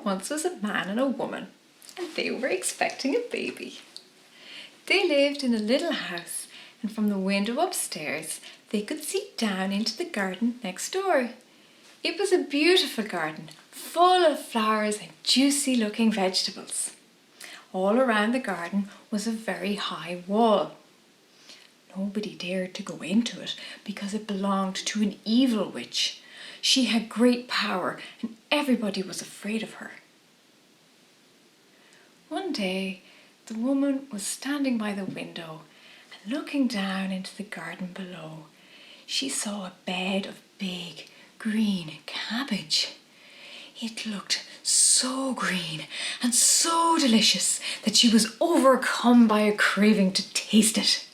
once was a man and a woman, and they were expecting a baby. They lived in a little house, and from the window upstairs they could see down into the garden next door. It was a beautiful garden, full of flowers and juicy looking vegetables. All around the garden was a very high wall. Nobody dared to go into it because it belonged to an evil witch. She had great power and everybody was afraid of her. One day, the woman was standing by the window and looking down into the garden below. She saw a bed of big green cabbage. It looked so green and so delicious that she was overcome by a craving to taste it.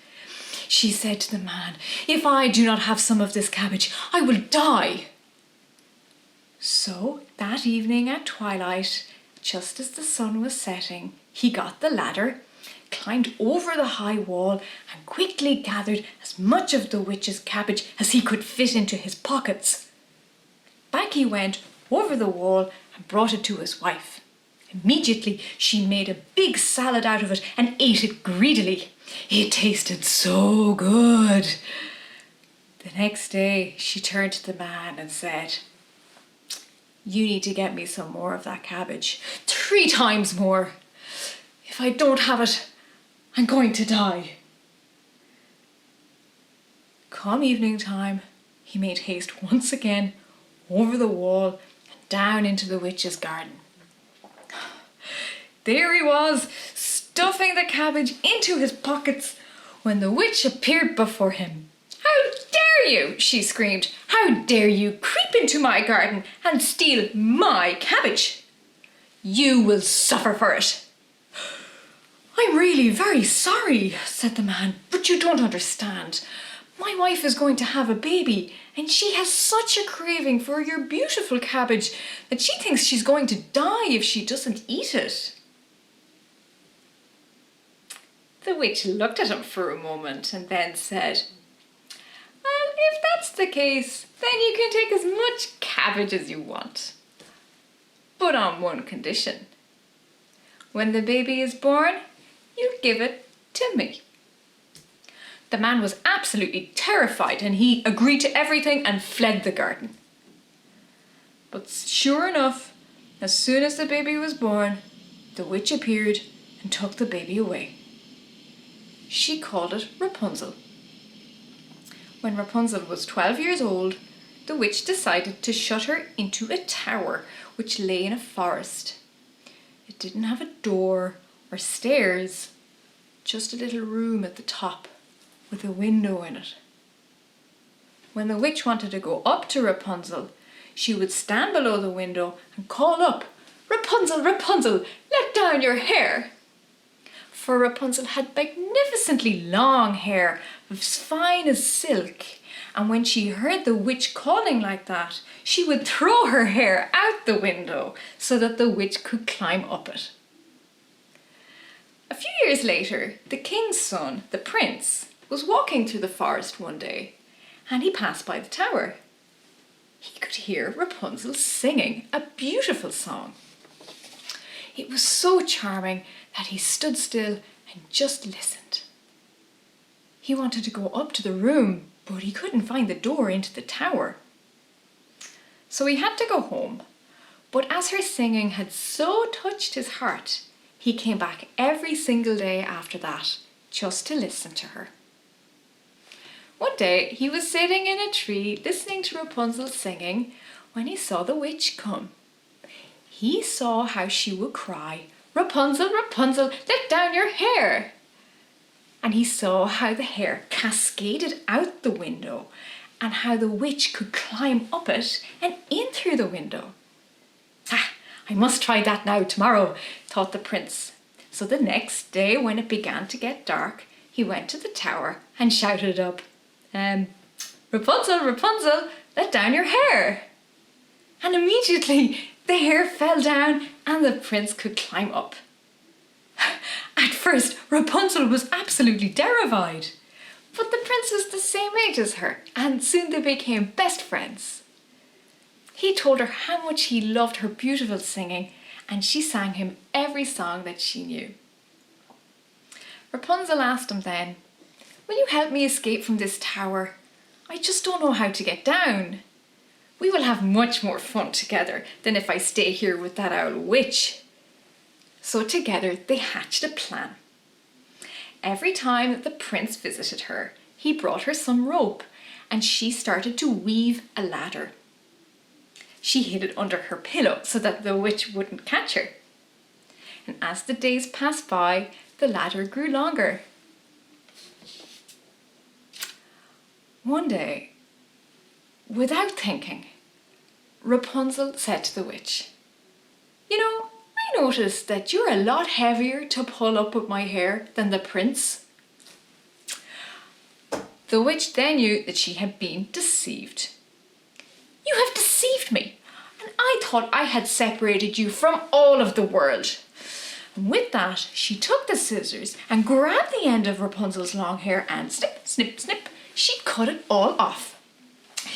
She said to the man, "If I do not have some of this cabbage, I will die." So that evening at twilight, just as the sun was setting, he got the ladder, climbed over the high wall and quickly gathered as much of the witch's cabbage as he could fit into his pockets. Back he went over the wall and brought it to his wife. Immediately she made a big salad out of it and ate it greedily. It tasted so good. The next day she turned to the man and said, "You need to get me some more of that cabbage, 3 times more. If I don't have it, I'm going to die." Come evening time, he made haste once again over the wall and down into the witch's garden. There he was, stuffing the cabbage into his pockets when the witch appeared before him. "How dare you?" she screamed. "How dare you creep into my garden and steal my cabbage? You will suffer for it." "I'm really very sorry," said the man, "but you don't understand. My wife is going to have a baby and she has such a craving for your beautiful cabbage that she thinks she's going to die if she doesn't eat it." The witch looked at him for a moment and then said, "Well, if that's the case, then you can take as much cabbage as you want. But on one condition. When the baby is born, you give it to me." The man was absolutely terrified and he agreed to everything and fled the garden. But sure enough, as soon as the baby was born, the witch appeared and took the baby away. She called it Rapunzel. When Rapunzel was 12 years old, the witch decided to shut her into a tower which lay in a forest. It didn't have a door or stairs, just a little room at the top with a window in it. When the witch wanted to go up to Rapunzel, she would stand below the window and call up, "Rapunzel, Rapunzel, let down your hair." For Rapunzel had magnificently long hair, as fine as silk, and when she heard the witch calling like that, she would throw her hair out the window so that the witch could climb up it. A few years later, the king's son, the prince, was walking through the forest one day, and he passed by the tower. He could hear Rapunzel singing a beautiful song. It was so charming that he stood still and just listened. He wanted to go up to the room, but he couldn't find the door into the tower. So he had to go home, but as her singing had so touched his heart, he came back every single day after that, just to listen to her. One day he was sitting in a tree listening to Rapunzel singing when he saw the witch come. He saw how she would cry, "Rapunzel, Rapunzel, let down your hair." And he saw how the hair cascaded out the window and how the witch could climb up it and in through the window. I must try that now tomorrow, thought the prince. So the next day when it began to get dark, he went to the tower and shouted up, "Rapunzel, Rapunzel, let down your hair." And immediately the hair fell down and the prince could climb up. At first, Rapunzel was absolutely terrified, but the prince was the same age as her, and soon they became best friends. He told her how much he loved her beautiful singing and she sang him every song that she knew. Rapunzel asked him then, "Will you help me escape from this tower? I just don't know how to get down. We will have much more fun together than if I stay here with that owl witch." So together they hatched a plan. Every time that the prince visited her, he brought her some rope, and she started to weave a ladder. She hid it under her pillow so that the witch wouldn't catch her. And as the days passed by, the ladder grew longer. One day, without thinking, Rapunzel said to the witch, "You know, I noticed that you're a lot heavier to pull up with my hair than the prince." The witch then knew that she had been deceived. "You have deceived me, and I thought I had separated you from all of the world." And with that, she took the scissors and grabbed the end of Rapunzel's long hair and snip, snip, snip, she cut it all off.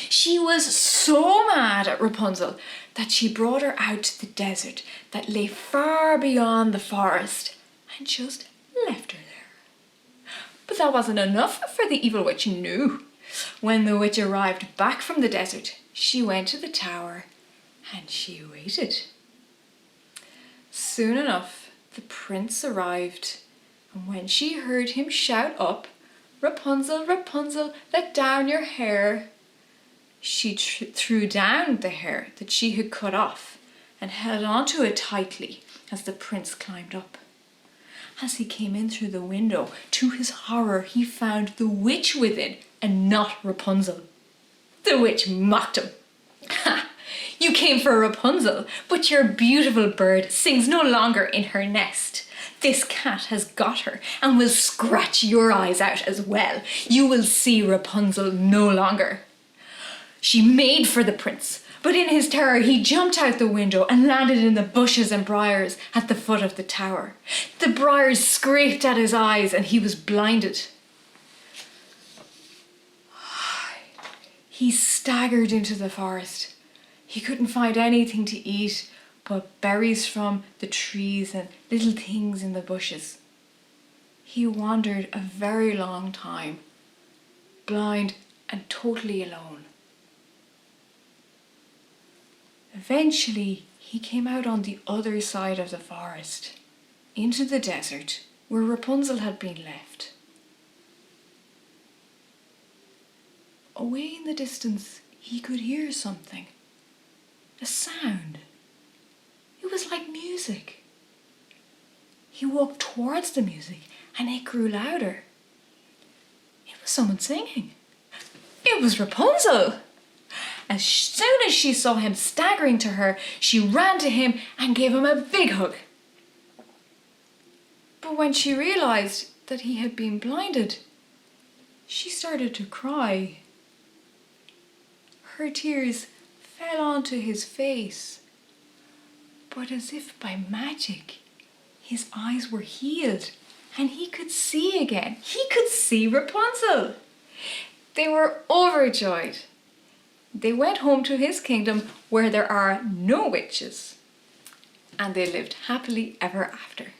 She was so mad at Rapunzel that she brought her out to the desert that lay far beyond the forest and just left her there. But that wasn't enough for the evil witch knew. When the witch arrived back from the desert, she went to the tower and she waited. Soon enough, the prince arrived, and when she heard him shout up, "Rapunzel, Rapunzel, let down your hair," she threw down the hair that she had cut off and held onto it tightly as the prince climbed up. As he came in through the window, to his horror, he found the witch within and not Rapunzel. The witch mocked him. "Ha! You came for Rapunzel, but your beautiful bird sings no longer in her nest. This cat has got her and will scratch your eyes out as well. You will see Rapunzel no longer." She made for the prince, but in his terror he jumped out the window and landed in the bushes and briars at the foot of the tower. The briars scraped at his eyes and he was blinded. He staggered into the forest. He couldn't find anything to eat but berries from the trees and little things in the bushes. He wandered a very long time, blind and totally alone. Eventually, he came out on the other side of the forest, into the desert where Rapunzel had been left. Away in the distance, he could hear something. A sound. It was like music. He walked towards the music and it grew louder. It was someone singing. It was Rapunzel. As soon as she saw him staggering to her, she ran to him and gave him a big hug. But when she realized that he had been blinded, she started to cry. Her tears fell onto his face, but as if by magic, his eyes were healed and he could see again. He could see Rapunzel. They were overjoyed. They went home to his kingdom where there are no witches, and they lived happily ever after.